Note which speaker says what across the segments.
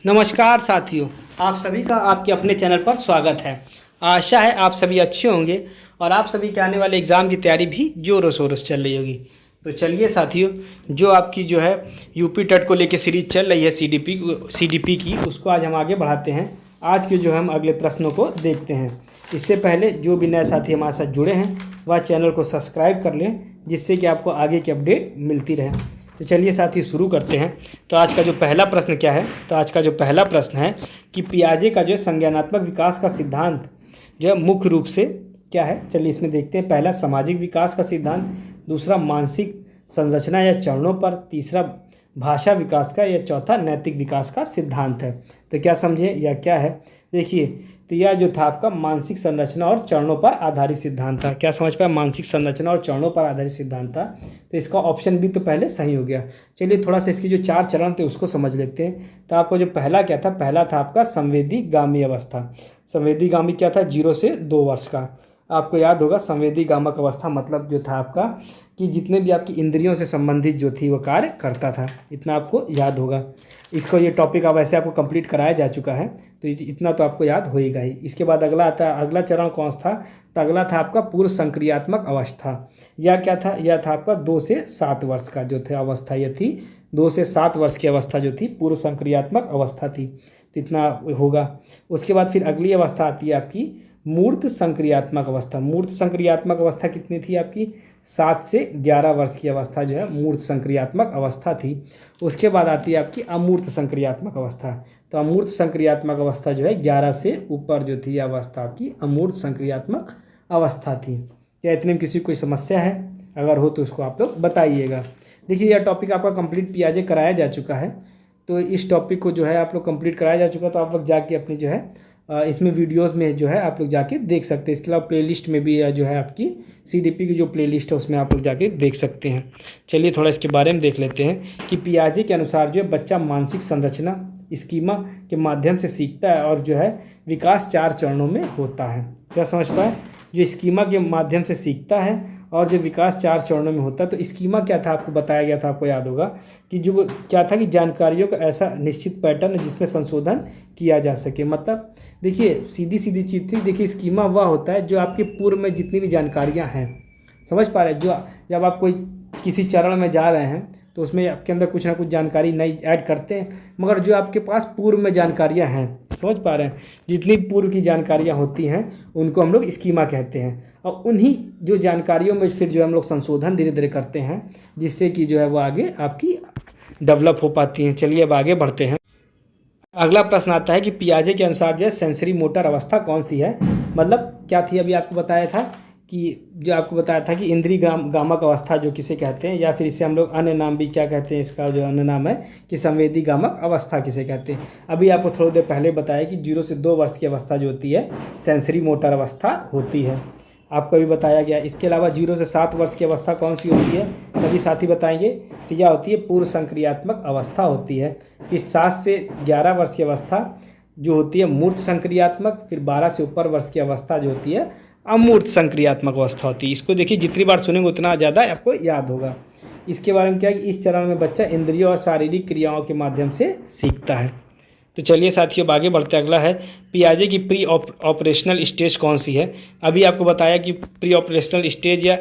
Speaker 1: नमस्कार साथियों, आप सभी का आपके अपने चैनल पर स्वागत है। आशा है आप सभी अच्छे होंगे और आप सभी के आने वाले एग्ज़ाम की तैयारी भी ज़ोरों शोरों से चल रही होगी। तो चलिए साथियों, जो आपकी जो है यूपी टेट को लेके सीरीज चल रही है सीडीपी की, उसको आज हम आगे बढ़ाते हैं। आज के जो हम अगले प्रश्नों को देखते हैं। इससे पहले जो भी नए साथी हमारे साथ जुड़े हैं वह चैनल को सब्सक्राइब कर लें, जिससे कि आपको आगे की अपडेट मिलती रहे। तो चलिए साथी शुरू करते हैं। तो आज का जो पहला प्रश्न क्या है, तो आज का जो पहला प्रश्न है कि पियाजे का जो है संज्ञानात्मक विकास का सिद्धांत जो है मुख्य रूप से क्या है। चलिए इसमें देखते हैं। पहला सामाजिक विकास का सिद्धांत, दूसरा मानसिक संरचना या चरणों पर, तीसरा भाषा विकास का, या चौथा नैतिक विकास का सिद्धांत है। तो क्या समझे या क्या है, देखिए। तो यह जो था आपका मानसिक संरचना और चरणों पर आधारित सिद्धांत था। क्या समझ पाया, मानसिक संरचना और चरणों पर आधारित सिद्धांत था। तो इसका ऑप्शन भी तो पहले सही हो गया। चलिए थोड़ा सा इसके जो 4 चरण थे उसको समझ लेते हैं। तो आपको जो पहला क्या था, पहला था आपका संवेदीगामी अवस्था। संवेदीगामी क्या था, 0 से 2 वर्ष का। आपको याद होगा संवेदीगामक अवस्था मतलब जो था आपका कि जितने भी आपकी इंद्रियों से संबंधित जो थी वो कार्य करता था। इतना आपको याद होगा। इसको ये टॉपिक अब वैसे आपको कंप्लीट कराया जा चुका है, तो इतना तो आपको याद होएगा ही। इसके बाद अगला आता है, अगला चरण कौन सा था, तो अगला था आपका पूर्व संक्रियात्मक अवस्था। यह क्या था, यह था आपका 2 से 7 वर्ष का जो था अवस्था। यह थी 2 से 7 वर्ष की अवस्था जो थी पूर्व संक्रियात्मक अवस्था थी। तो इतना होगा। उसके बाद फिर अगली अवस्था आती है आपकी मूर्त संक्रियात्मक अवस्था। मूर्त संक्रियात्मक अवस्था कितनी थी आपकी, 7 से 11 वर्ष की अवस्था जो है मूर्त संक्रियात्मक अवस्था थी। उसके बाद आती है आपकी अमूर्त संक्रियात्मक अवस्था। तो अमूर्त संक्रियात्मक अवस्था जो है 11 से ऊपर जो थी अवस्था आपकी अमूर्त संक्रियात्मक अवस्था थी। क्या इतने में किसी कोई समस्या है, अगर हो तो उसको आप लोग बताइएगा। देखिए यह टॉपिक आपका कंप्लीट पियाजे कराया जा चुका है। तो इस टॉपिक को जो है आप लोग कंप्लीट कराया जा चुका, तो आप लोग जाके अपनी जो है इसमें वीडियोस में जो है आप लोग जाके देख सकते हैं। इसके अलावा प्लेलिस्ट में भी जो है आपकी सीडीपी की जो प्लेलिस्ट है उसमें आप लोग जाके देख सकते हैं। चलिए थोड़ा इसके बारे में देख लेते हैं कि पियाजे के अनुसार जो है बच्चा मानसिक संरचना स्कीमा के माध्यम से सीखता है और जो है विकास 4 चरणों में होता है। क्या समझ पाए, जो स्कीमा के माध्यम से सीखता है और जो विकास 4 चरणों में होता है। तो स्कीमा क्या था आपको बताया गया था, आपको याद होगा कि जो क्या था कि जानकारियों का ऐसा निश्चित पैटर्न है जिसमें संशोधन किया जा सके। मतलब देखिए सीधी सीधी चीज़ थी। देखिए स्कीमा वह होता है जो आपके पूर्व में जितनी भी जानकारियाँ हैं, समझ पा रहे हैं, जो जब आप कोई किसी चरण में जा रहे हैं तो उसमें आपके अंदर कुछ ना कुछ जानकारी नई ऐड करते हैं, मगर जो आपके पास पूर्व में जानकारियां हैं, समझ पा रहे हैं, जितनी पूर्व की जानकारियां होती हैं उनको हम लोग स्कीमा कहते हैं। और उन्हीं जो जानकारियों में फिर जो हम लोग संशोधन धीरे धीरे करते हैं, जिससे कि जो है वो आगे आपकी डेवलप हो पाती हैं। चलिए अब आगे बढ़ते हैं। अगला प्रश्न आता है कि पियाजे के अनुसार जो है सेंसरी मोटर अवस्था कौन सी है। मतलब क्या थी, अभी आपको बताया था कि जो आपको बताया था कि इंद्रिय गामक अवस्था जो किसे कहते हैं, या फिर इसे हम लोग अन्य नाम भी क्या कहते हैं, इसका जो अन्य नाम है कि संवेदी गामक अवस्था किसे कहते हैं। अभी आपको थोड़ी देर पहले बताया कि 0 से 2 वर्ष की अवस्था जो होती है सेंसरी मोटर अवस्था होती है, आपको भी बताया गया। इसके अलावा 0 से 7 वर्ष की अवस्था कौन सी होती है, सभी साथी बताएंगे। तो यह होती है पूर्व संक्रियात्मक अवस्था होती है। फिर 7 से 11 वर्ष की अवस्था जो होती है मूर्त संक्रियात्मक। फिर 12 से ऊपर वर्ष की अवस्था जो होती है अमूर्त संक्रियात्मक अवस्था होती है। इसको देखिए जितनी बार सुनेंगे उतना ज़्यादा आपको याद होगा। इसके बारे में क्या है कि इस चरण में बच्चा इंद्रियों और शारीरिक क्रियाओं के माध्यम से सीखता है। तो चलिए साथियों आगे बढ़ते हैं। अगला है पियाजे की प्री ऑपरेशनल स्टेज कौन सी है। अभी आपको बताया कि प्री ऑपरेशनल स्टेज या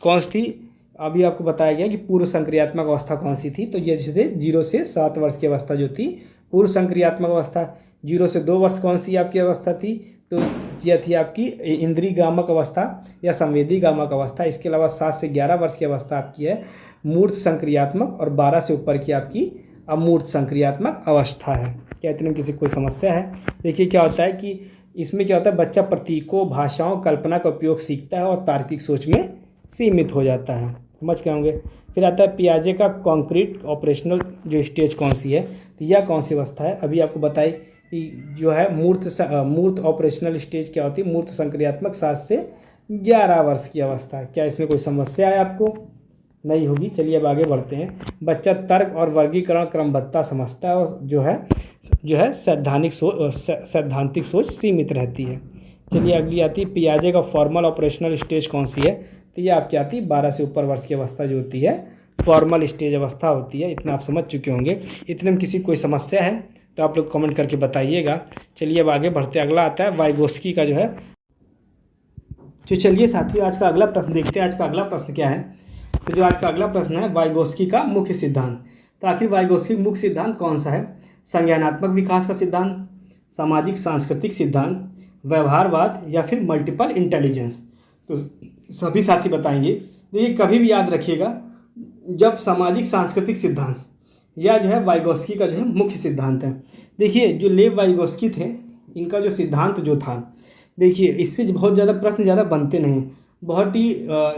Speaker 1: कौन सी थी, अभी आपको बताया गया कि पूर्व संक्रियात्मक अवस्था कौन सी थी। तो ये जैसे 0 से 7 वर्ष की अवस्था जो थी पूर्व संक्रियात्मक अवस्था। 0 से 2 वर्ष कौन सी आपकी अवस्था थी, तो यह थी आपकी इंद्रिय गामक अवस्था या संवेदी गामक अवस्था। इसके अलावा 7 से 11 वर्ष की अवस्था आपकी है मूर्त संक्रियात्मक, और 12 से ऊपर की आपकी अमूर्त संक्रियात्मक अवस्था है। क्या इतने में किसी कोई समस्या है। देखिए क्या होता है कि इसमें क्या होता है, बच्चा प्रतीकों, भाषाओं, कल्पना का उपयोग सीखता है और तार्किक सोच में सीमित हो जाता है। समझ के होंगे। फिर आता है पियाजे का कॉन्क्रीट ऑपरेशनल जो स्टेज कौन सी है, तो यह कौन सी अवस्था है। अभी आपको बताई कि जो है मूर्त ऑपरेशनल स्टेज क्या होती है, मूर्त संक्रियात्मक 7 से 11 वर्ष की अवस्था। क्या इसमें कोई समस्या है आपको, नहीं होगी। चलिए अब आगे बढ़ते हैं। बच्चा तर्क और वर्गीकरण क्रमबद्धता समझता है और जो है सैद्धांतिक सोच सीमित रहती है। चलिए अगली आती है पियाजे का फॉर्मल ऑपरेशनल स्टेज कौन सी है। तो ये आपकी आती है 12 से ऊपर वर्ष की अवस्था जो होती है फॉर्मल स्टेज अवस्था होती है। इतना आप समझ चुके होंगे। इतने में किसी कोई समस्या है तो आप लोग कमेंट करके बताइएगा। चलिए अब आगे बढ़ते, अगला आता है वाइगोस्की का जो है। तो चलिए साथियों आज का अगला प्रश्न देखते हैं। आज का अगला प्रश्न क्या है? तो जो आज का अगला प्रश्न है वाइगोस्की का मुख्य सिद्धांत। तो आखिर वाइगोस्की मुख्य सिद्धांत कौन सा है? संज्ञानात्मक विकास का सिद्धांत, सामाजिक सांस्कृतिक सिद्धांत, व्यवहारवाद या फिर मल्टीपल इंटेलिजेंस? तो सभी साथी बताएंगे। देखिए कभी भी याद रखिएगा, जब सामाजिक सांस्कृतिक सिद्धांत या जो है वाइगोस्की का जो है मुख्य सिद्धांत है। देखिए जो लेव वाइगोस्की थे, इनका जो सिद्धांत जो था, देखिए इससे बहुत ज़्यादा प्रश्न ज़्यादा बनते नहीं, बहुत ही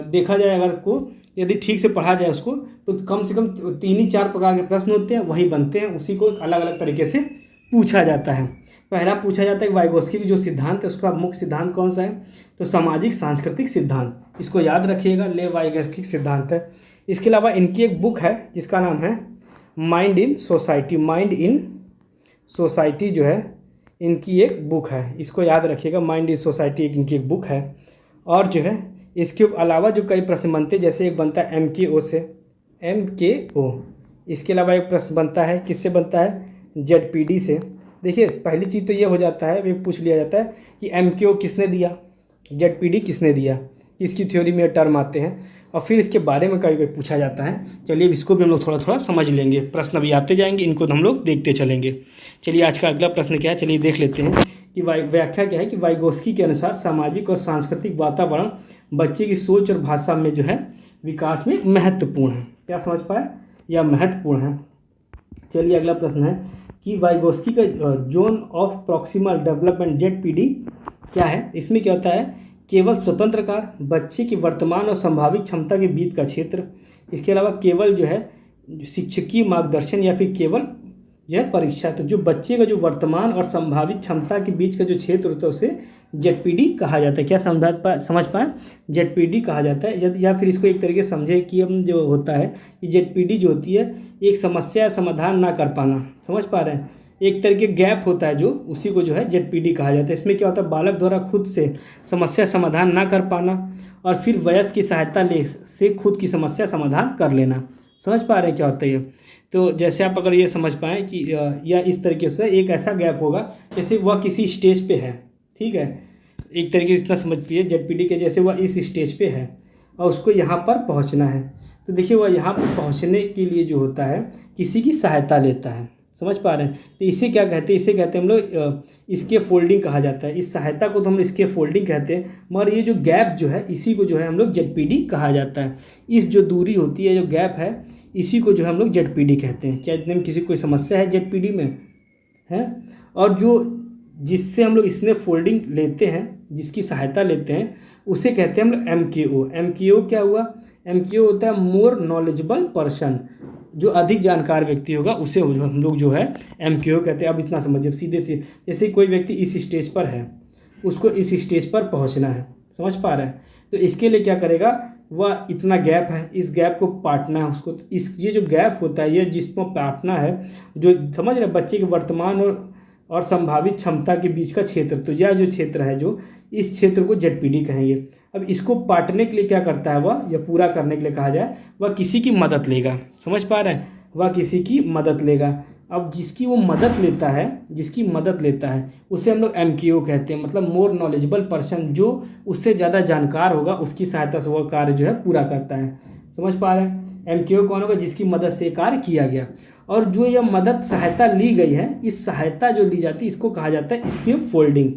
Speaker 1: देखा जाए अगर को यदि ठीक से पढ़ा जाए उसको, तो कम से कम 3 ही 4 प्रकार के प्रश्न होते हैं, वही बनते हैं, उसी को अलग अलग तरीके से पूछा जाता है। पहला पूछा जाता है कि वाइगोस्की की जो सिद्धांत है उसका मुख्य सिद्धांत कौन सा है? तो सामाजिक सांस्कृतिक सिद्धांत, इसको याद रखिएगा, लेव वाइगोस्की सिद्धांत है। इसके अलावा इनकी एक बुक है जिसका नाम है mind in society. Mind in society जो है इनकी एक बुक है, इसको याद रखिएगा, माइंड इन सोसाइटी इनकी एक बुक है। और जो है इसके अलावा जो कई प्रश्न बनते हैं, जैसे एक बनता है MKO से, MKO। इसके अलावा एक प्रश्न बनता है, किससे बनता है? ZPD से। देखिए पहली चीज़ तो ये हो जाता है, ये पूछ लिया जाता है कि MKO किसने दिया, ZPD किसने दिया, किसकी थ्योरी में टर्म आते हैं, और फिर इसके बारे में कभी कभी पूछा जाता है। चलिए इसको भी हम लोग थोड़ा थोड़ा समझ लेंगे, प्रश्न अभी आते जाएंगे, इनको हम लोग देखते चलेंगे। चलिए आज का अगला प्रश्न क्या है, चलिए देख लेते हैं कि व्याख्या क्या है कि वाइगोस्की के अनुसार सामाजिक और सांस्कृतिक वातावरण बच्चे की सोच और भाषा में जो है विकास में महत्वपूर्ण है। क्या समझ पाए? यह महत्वपूर्ण है। चलिए अगला प्रश्न है कि वाइगोस्की का zone of proximal development ZPD क्या है? इसमें क्या होता है? केवल स्वतंत्र कार्य, बच्चे की वर्तमान और संभावित क्षमता के बीच का क्षेत्र। इसके अलावा केवल जो है शिक्षकीय मार्गदर्शन या फिर केवल यह परीक्षा। तो जो बच्चे का जो वर्तमान और संभावित क्षमता के बीच का जो क्षेत्र होता है उसे ZPD कहा जाता है। क्या समझ पाए? ZPD कहा जाता है। या फिर इसको एक तरीके से समझे कि हम जो होता है कि ZPD जो होती है एक समस्या समाधान ना कर पाना, समझ पा रहे हैं, एक तरीके गैप होता है जो, उसी को जो है ZPD कहा जाता है। इसमें क्या होता है? बालक द्वारा खुद से समस्या समाधान ना कर पाना और फिर वयस्क की सहायता ले से खुद की समस्या समाधान कर लेना। समझ पा रहे हैं क्या होता है ये? तो जैसे आप अगर ये समझ पाएँ कि या इस तरीके से एक ऐसा गैप होगा जैसे वह किसी स्टेज पे है, ठीक है, एक तरीके से इतना समझ पाइए ZPD के जैसे वह इस स्टेज पे है और उसको यहाँ पर पहुँचना है। तो देखिए वह यहाँ पर पहुँचने के लिए जो होता है किसी की सहायता लेता है। समझ पा रहे हैं? तो इसे क्या कहते हैं? इसे कहते हैं हम लोग इसके फोल्डिंग कहा जाता है। इस सहायता को तो हम इसके फोल्डिंग कहते हैं, मगर ये जो गैप जो है इसी को जो है हम लोग ZPD कहा जाता है। इस जो दूरी होती है, जो गैप है, इसी को जो है हम लोग ZPD कहते हैं। क्या इतने में किसी कोई समस्या है ZPD में है? और जो जिससे हम लोग इसमें फोल्डिंग लेते हैं, जिसकी सहायता लेते हैं, उसे कहते हैं हम लोग MKO। MKO क्या हुआ? MKO होता है मोर नॉलेजेबल पर्सन, जो अधिक जानकार व्यक्ति होगा उसे हम लोग जो है MKO कहते हैं। अब इतना समझिए सीधे से, जैसे कोई व्यक्ति इस स्टेज पर है, उसको इस स्टेज पर पहुंचना है, समझ पा रहे हैं? तो इसके लिए क्या करेगा? वह इतना गैप है, इस गैप को पाटना है उसको। तो इस ये जो गैप होता है, ये जिसको पाटना है, जो समझ रहे बच्चे के वर्तमान और संभावित क्षमता के बीच का क्षेत्र, तो यह जो क्षेत्र है, जो इस क्षेत्र को ZPD कहेंगे। अब इसको पाटने के लिए क्या करता है वह, या पूरा करने के लिए कहा जाए, वह किसी की मदद लेगा। समझ पा रहे हैं? वह किसी की मदद लेगा। अब जिसकी वो मदद लेता है, जिसकी मदद लेता है उसे हम लोग MKO कहते हैं, मतलब मोर नॉलेजेबल पर्सन, जो उससे ज़्यादा जानकार होगा उसकी सहायता से वह कार्य जो है पूरा करता है। समझ पा रहे हैं? MKO कौन होगा? जिसकी मदद से कार्य किया गया। और जो यह मदद सहायता ली गई है, इस सहायता जो ली जाती है इसको कहा जाता है स्केप फोल्डिंग।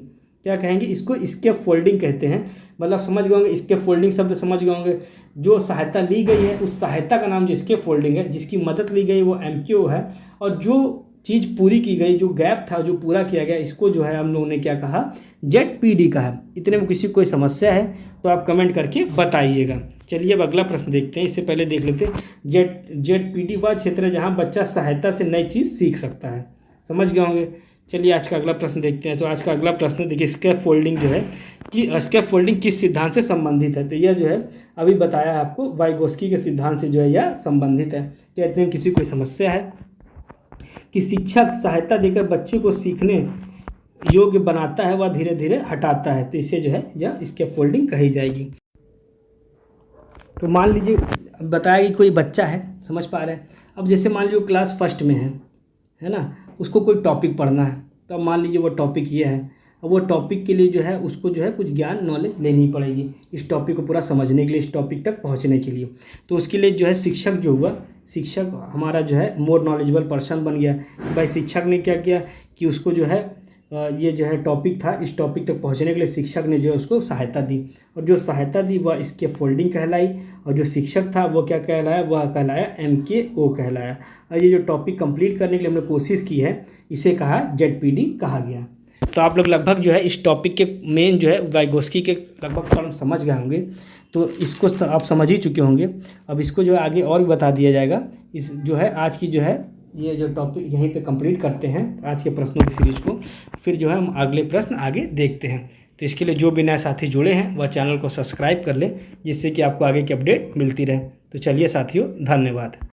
Speaker 1: क्या कहेंगे? इसको स्केप फोल्डिंग कहते हैं। मतलब समझ गए होंगे, स्केप फोल्डिंग शब्द समझ गए होंगे। जो सहायता ली गई है उस सहायता का नाम जो स्केप फोल्डिंग है, जिसकी मदद ली गई वो MKO है, और जो चीज़ पूरी की गई, जो गैप था जो पूरा किया गया, इसको जो है हम लोगों ने क्या कहा? ZPD कहा। इतने में किसी कोई समस्या है तो आप कमेंट करके बताइएगा। चलिए अब अगला प्रश्न देखते हैं। इससे पहले देख लेते हैं ZPD वह क्षेत्र है जहाँ बच्चा सहायता से नई चीज़ सीख सकता है। समझ गए होंगे। चलिए आज का अगला प्रश्न देखते हैं। तो आज का अगला प्रश्न देखिए, स्केप फोल्डिंग जो है कि स्केप फोल्डिंग किस सिद्धांत से संबंधित है? तो यह जो है अभी बताया है आपको, वाइगोस्की के सिद्धांत से जो है यह संबंधित है। क्या इतने में किसी कोई समस्या है कि शिक्षक सहायता देकर बच्चे को सीखने योग्य बनाता है, वह धीरे धीरे हटाता है, तो इसे जो है यह स्केप फोल्डिंग कही जाएगी। तो मान लीजिए बताया कि कोई बच्चा है, समझ पा रहे हैं। अब जैसे मान लीजिए क्लास फर्स्ट में है, है ना, उसको कोई टॉपिक पढ़ना है, तो अब मान लीजिए वो टॉपिक ये है, अब वो टॉपिक के लिए जो है उसको जो है कुछ ज्ञान नॉलेज लेनी पड़ेगी इस टॉपिक को पूरा समझने के लिए, इस टॉपिक तक पहुंचने के लिए। तो उसके लिए जो है शिक्षक जो हुआ, शिक्षक हमारा जो है मोर नॉलेजेबल पर्सन बन गया। भाई शिक्षक ने क्या किया कि उसको जो है ये जो है टॉपिक था, इस टॉपिक तक पहुंचने के लिए शिक्षक ने जो है उसको सहायता दी, और जो सहायता दी वह इसके फोल्डिंग कहलाई, और जो शिक्षक था वो क्या कहलाया, वह कहलाया MKO कहलाया। और ये जो टॉपिक कंप्लीट करने के लिए हमने कोशिश की है इसे कहा ZPD कहा गया। तो आप लोग लगभग जो है इस टॉपिक के मेन जो है वाइगोस्की के लगभग टर्म समझ गए होंगे, तो इसको आप समझ ही चुके होंगे। अब इसको जो है आगे और भी बता दिया जाएगा। इस जो है आज की जो है ये जो टॉपिक यहीं पे कंप्लीट करते हैं आज के प्रश्नों की सीरीज को, फिर जो है हम अगले प्रश्न आगे देखते हैं। तो इसके लिए जो भी नए साथी जुड़े हैं वह चैनल को सब्सक्राइब कर ले, जिससे कि आपको आगे की अपडेट मिलती रहे। तो चलिए साथियों, धन्यवाद।